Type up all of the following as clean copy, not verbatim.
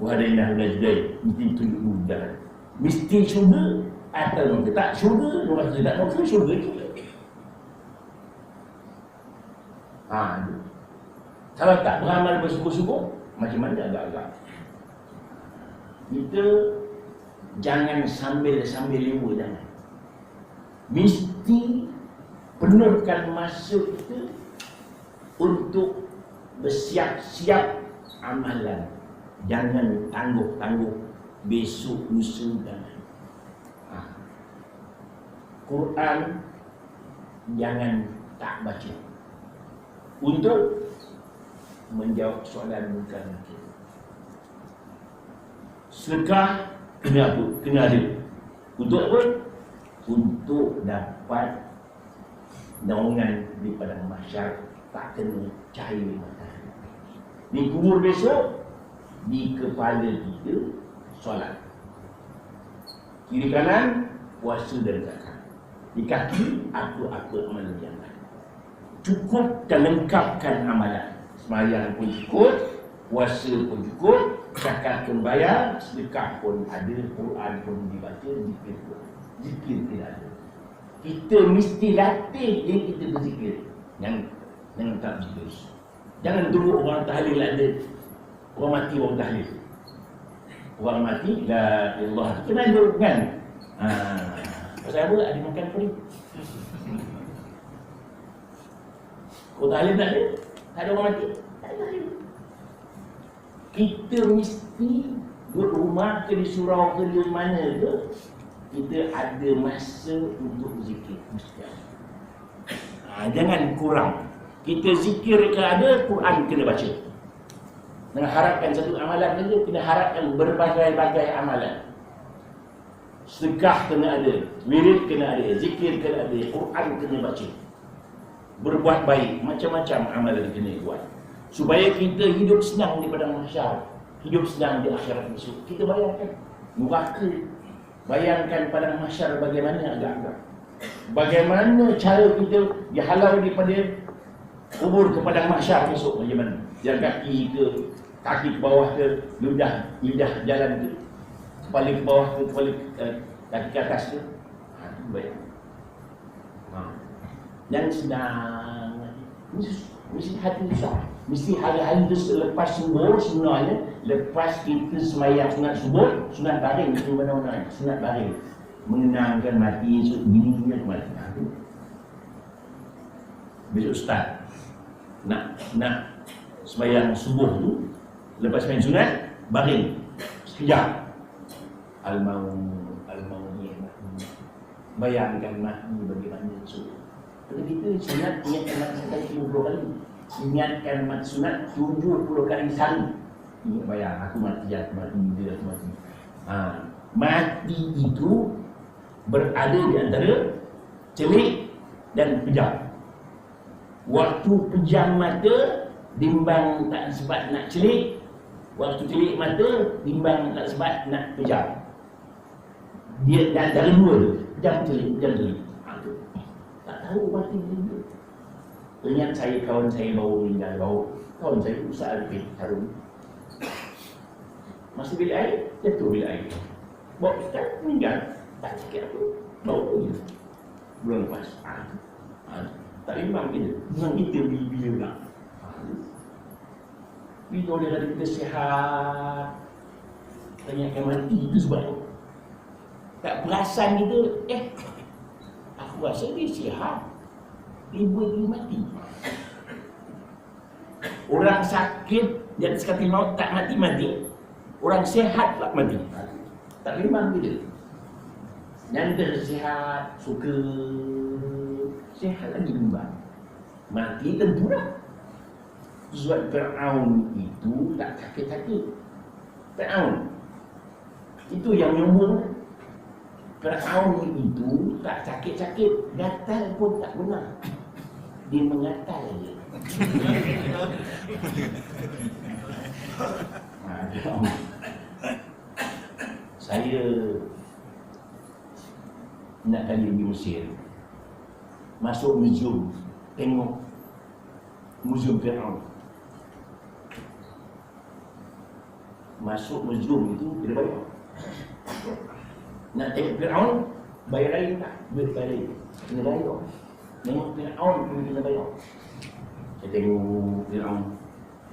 Wahadainah najdai, mesti tunjuk mudah. Mesti syurga atau mereka tak syurga, mereka tak mau ke syurga juga. Kalau tak beramal bersungguh-sungguh, macam mana agak-agak. Kita jangan sambil lewa, jangan. Mesti penuhkan masa kita untuk bersiap-siap amalan. Jangan tangguh-tangguh besok, lusa, jangan. Quran jangan tak baca untuk menjawab soalan muka nakir. Sedekah kena apa? Kena ada. Untuk apa? Untuk dapat naungan di padang mahsyar, tak kena cahaya matahari. Di kubur besok, di kepala kita solat, kiri kanan puasa dan zakat, di kaki apa-apa amalan yang lain. Cukup dan lengkapkan amalan. Sembahyang pun cukup, puasa pun cukup, zakat pun bayar, sedekah pun ada, Quran pun dibaca, zikir pun. Zikir tidak ada. Kita mesti latih diri kita berzikir. Jangan tak zikir. Jangan tunggu orang tahlil ada. Orang mati orang tahlil. Orang mati la ilallah. Kena ada kan? Pasal apa? Ada makan apa ni? Kau tahlil tak ada? Tak ada orang mati? Tak ada tahlil. Kita mesti duduk rumah ke di surau ke di mana ke, kita ada masa untuk zikir. Mesti ada. Jangan kurang. Kita zikir ke ada, Quran kena baca. Jangan harapkan satu amalan saja, kena harapkan berbagai-bagai amalan. Sedekah kena ada, wirid kena ada, zikir kena ada, Quran kena baca. Berbuat baik, macam-macam amalan kena buat. Supaya kita hidup senang di padang mahsyar, hidup senang di akhirat besok. Kita bayangkan neraka, bayangkan padang mahsyar bagaimana agak-agak. Bagaimana cara kita dihalau daripada kubur ke padang mahsyar besok, bagaimana? Yang kaki ke bawah ke, lidah jalan ke, kepala ke bawah ke, kepala kaki ke atas ke. Itu baik. Yang senang, mesti hati susah. Mesti hari-hari itu selepas subuh, sebenarnya lepas kita semayang sunat subuh, sunat baring di mana-mana, sunat baring mengenangkan mati esok bininya mati. Besok start nak semayang subuh tu, lepas main sunat baring sekejap, al-maut ni mati. Bayangkan mati bagaimana esok. Kalau kita sunat ingatkan mati sekali 50 kali, ingatkan mati sunat 70 kali sehari. Ingat bayang, aku mati, dia aku mati. Mati itu berada di antara celik dan pejam. Waktu pejam mata, bimbang tak sempat nak celik. Waktu celik mata, bimbang tak sempat nak pejam. Dia antara dua tu, pejam celik. Tak tahu mati dia. Ingat saya, kawan saya baru meninggal, kawan saya Ustaz Alfie Harun. Masih bilik air, jatuh bilik air. Bawa Ustaz meninggal, tak cakap apa, bawa je. Bulan lepas. Tak bimbang kita. Bimbang kita bila pula. Bila dia kata kita sihat, tanyakan mati, itu sebab tu. Tak perasan kita, aku rasa dia sihat, dia mati. Orang sakit di atas katil maut tak mati-mati, orang sihat tak mati. Tak bimbang kita. Yang kita sihat, suka sihat lagi bimbang. Mati tentulah. Sebab Fir'aun itu tak sakit-sakit. Fir'aun itu yang nyombong. Fir'aun itu tak sakit-sakit, gatal pun tak benar. Dia mengatal je. Saya nak kali pergi Mesir, masuk museum, tengok museum Fir'aun. masuk museum itu kena bayar. Nak tengok Fir'aun, bayar lain tak? Duit bayar lain, kena bayar. Tengok Fir'aun pun kena bayar. Saya tengok Fir'aun,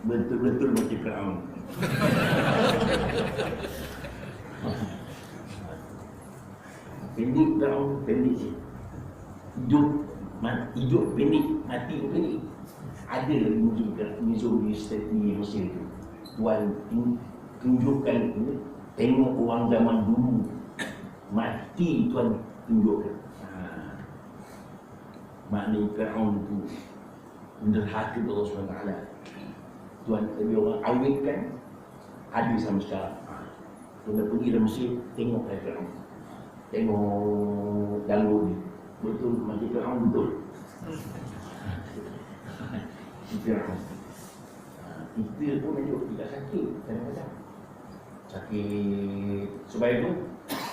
betul-betul macam Fir'aun. Pendek Fir'aun, pendek je. Hidup pendek, mati pun pendek. Ada museum di Mesir itu. Tuan tunjukkan ini, tengok orang zaman dulu mati, Tuan tunjukkan. Maknanya Fir'aun itu menderhaka Allah SWT. Tuan dia orang awetkan, ada sama sekarang. Tuan pergi dalam Mesir, tengok Fir'aun, tengok jalur ni, betul macam Fir'aun, betul. Fir'aun. Kita pun ada tidak sakit kadang-kadang. Sakit sebab itu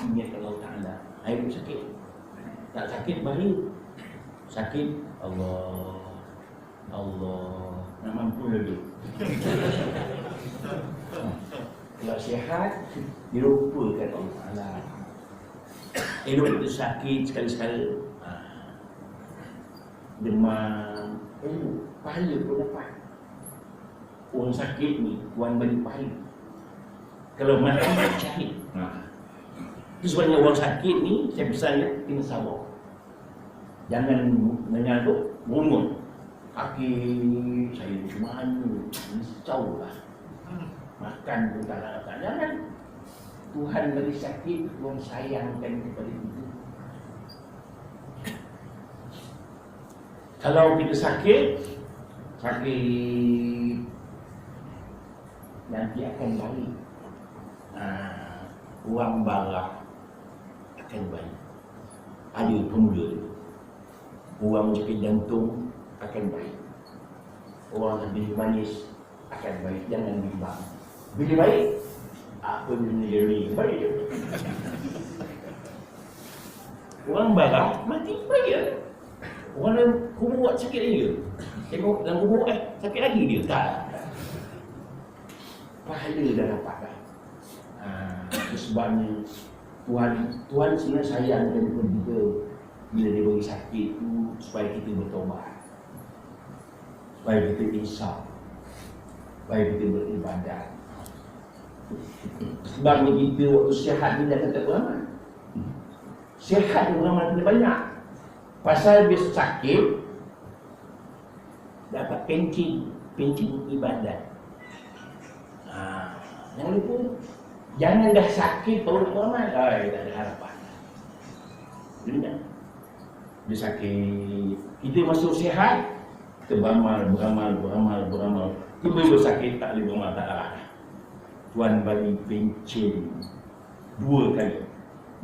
ingat Allah Ta'ala. Air pun sakit. Tak sakit bahaya. Sakit Allah nak mampu lagi. Kalau sihat dilupakan Allah Ta'ala. Elok itu sakit sekali-sekala. Demam, pahala pun dapat. Orang sakit ni, Tuan bagi pahala. Kalau mati, syahid. Itu sebabnya orang sakit ni, saya pesan dia, kena sabar. Jangan mengantuk, bungun. Kaki saya macam mana, risau lah. Makan pun tak dapat. Jangan. Tuhan bagi sakit, Tuhan sayangkan kepada kita. Kalau kita sakit nanti akan baik. Uang barang akan baik. Ada pemuda itu, orang sakit jantung akan baik. Orang habis manis akan baik. Jangan bimbang. Bila baik, apa benda jadi baik. Orang barang mati baik. Orang dalam kubur buat sakit lagi ke? Tengok dalam kubur sakit lagi dia? Tak. Pahala dah dapat dah. Sebabnya Tuhan sebenarnya sayang kepada kita bila dia bagi sakit tu supaya kita bertobat, supaya kita insaf, supaya kita beribadat. Sebabnya kita waktu sihat ni dah kata beramal. Sihat ni beramal kita banyak. Pasal dia sakit dapat pencin ibadat. Jangan lupa, jangan dah sakit baru nak beramal. Tak ada harapan. Dia sakit, kita masuk sihat, kita beramal. Tiba-tiba sakit tak boleh beramal, tak lah. Tuan bagi pencin 2 kali.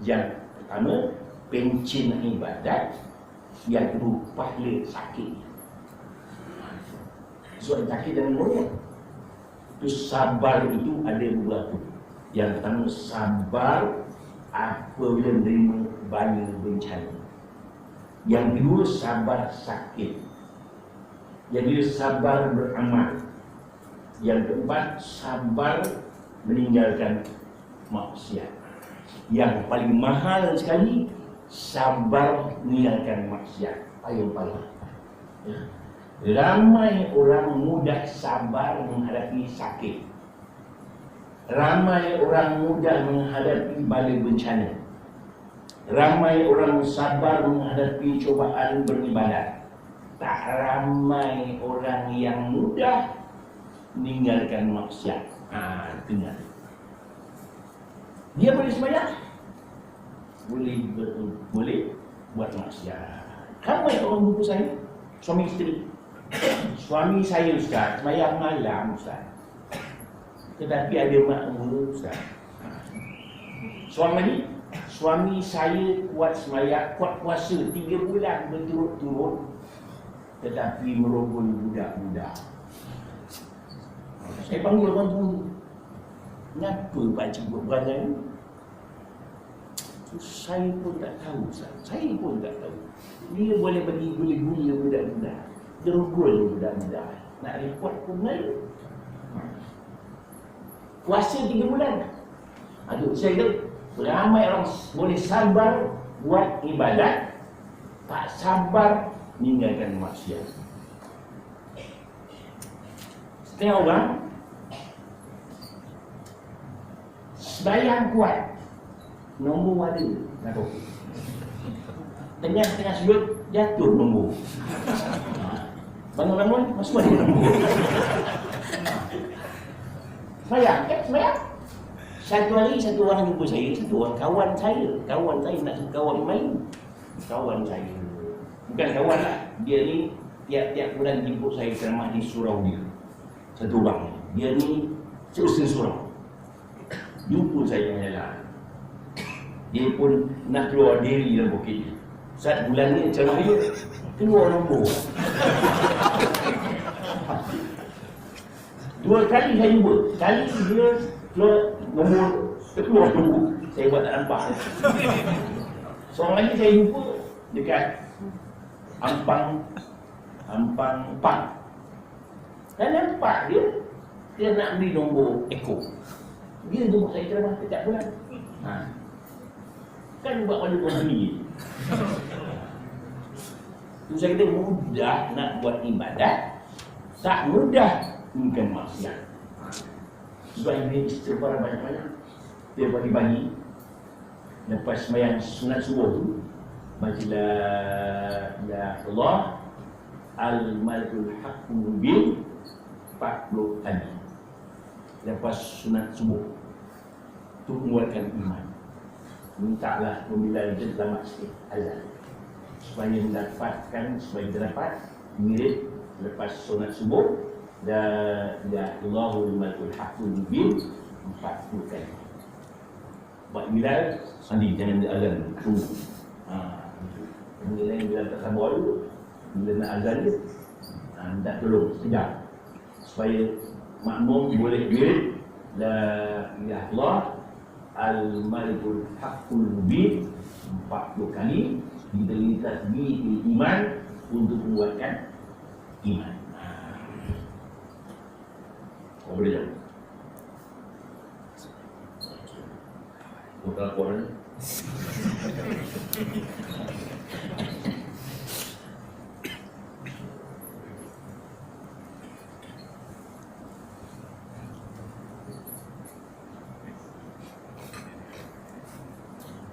Yang pertama, pencin ibadat. Yang kedua, pahala sakit. Soal sakit dan mulia. Itu sabar itu ada beberapa. Yang pertama, sabar apabila menerima bala bencana. Yang kedua, sabar sakit. Yang kedua, sabar beramal. Yang keempat, sabar meninggalkan maksiat. Yang paling mahal sekali, sabar meninggalkan maksiat. Payung-payung. Ramai orang mudah sabar menghadapi sakit. Ramai orang mudah menghadapi bala bencana. Ramai orang sabar menghadapi cubaan beribadat. Tak ramai orang yang mudah meninggalkan maksiat. Dengar. Dia boleh sembahyang, boleh buat maksiat. Ramai orang jumpa saya, suami isteri. Suami saya Ustaz, sembahyang malam Ustaz, tetapi ada makmur Ustaz. Suami saya kuat sembahyang, kuat puasa 3 bulan berturut-turut, tetapi merogol budak-budak. Saya panggil orang tu, kenapa pakcik buat berangan ni? Saya pun tak tahu Ustaz. Saya pun tak tahu. Dia boleh bagi gula-gula budak-budak, derogol budak-budak. Nak report pun malu. puasa 3 bulan. Aduh, saya kata ramai orang boleh sabar buat ibadat, tak sabar meninggalkan maksiat. Setengah orang sembahyang kuat, nombor ada nak tengah sujud jatuh nombor. Bangun-bangun masuk ada nombor. Sembahyang. Satu hari satu orang jumpa saya, satu orang kawan saya nak kawan main. Kawan saya. Bukan kawan lah. Dia ni tiap-tiap bulan jemput saya ceramah di surau dia. Satu orang. Dia ni selesai surau. Jumpa saya jalan. Dia pun nak keluar diri dalam bukit dia. Saat bulan ni ceramah dia keluar nombor. 2 kali saya jumpa. Kali dia keluar nombor. Saya buat tak nampak. Seorang lagi saya jumpa dekat Ampang 4. Dan nampak dia nak beli nombor ekor. Dia jumpa saya ceramah setiap bulan. Kan buat pada bulan ni. Itu saya kata mudah nak buat ibadat, tak mudah meninggalkan maksiat. Sebab ini istighfar banyak-banyak. Dia pagi-pagi lepas sembahyang sunat subuh tu baca la ilaha illallah al-malikul haqqul mubin 40 kali. Lepas sunat subuh tu menguatkan iman. Mintalah pembilan itu selamat sikit azan supaya dapat mirip lepas sunat subuh la ilaha illallahul malikul haqqul mubin 40 kali. Buat Bilal sandi jangan dia azan tunggu. Kemudian Bilal tak sabar dulu. Bila nak azan dia tak tolong sekejap supaya makmum boleh mirip la ilaha illallah al-malikul haqqul mubin 40 kali. Kita lintas di iman untuk menguatkan iman. Kau boleh jawab? Bukan Quran.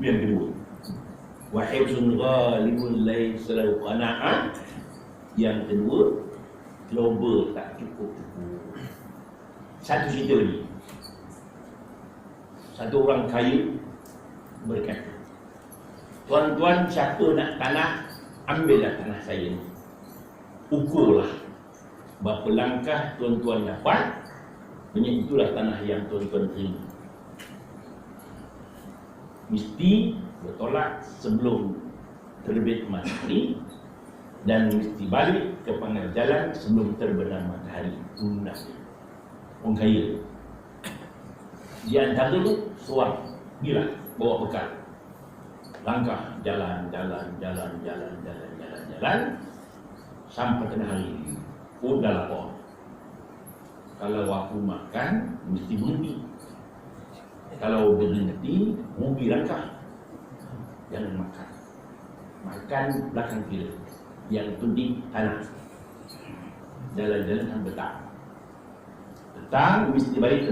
Yang kedua, wa hifzun ghalibun laysa lahu qana'ah. Yang kedua, loba tak cukup. Satu cerita ni. Satu orang kaya berkata, tuan-tuan siapa nak tanah, ambillah tanah saya ni. Ukurlah berapa langkah tuan-tuan dapat, itulah tanah yang tuan-tuan terima. Mesti bertolak sebelum terbit matahari dan mesti balik ke pangkal jalan sebelum terbenam matahari. Orang kaya di antara tu seorang gila bawa bekal, langkah jalan sampai tengah hari. Dah lapar, kalau aku makan mesti berhenti, kalau berhenti rugi langkah. Jangan makan belakang kira, yang penting tanah. Jalan-jalan sampai petang mesti balik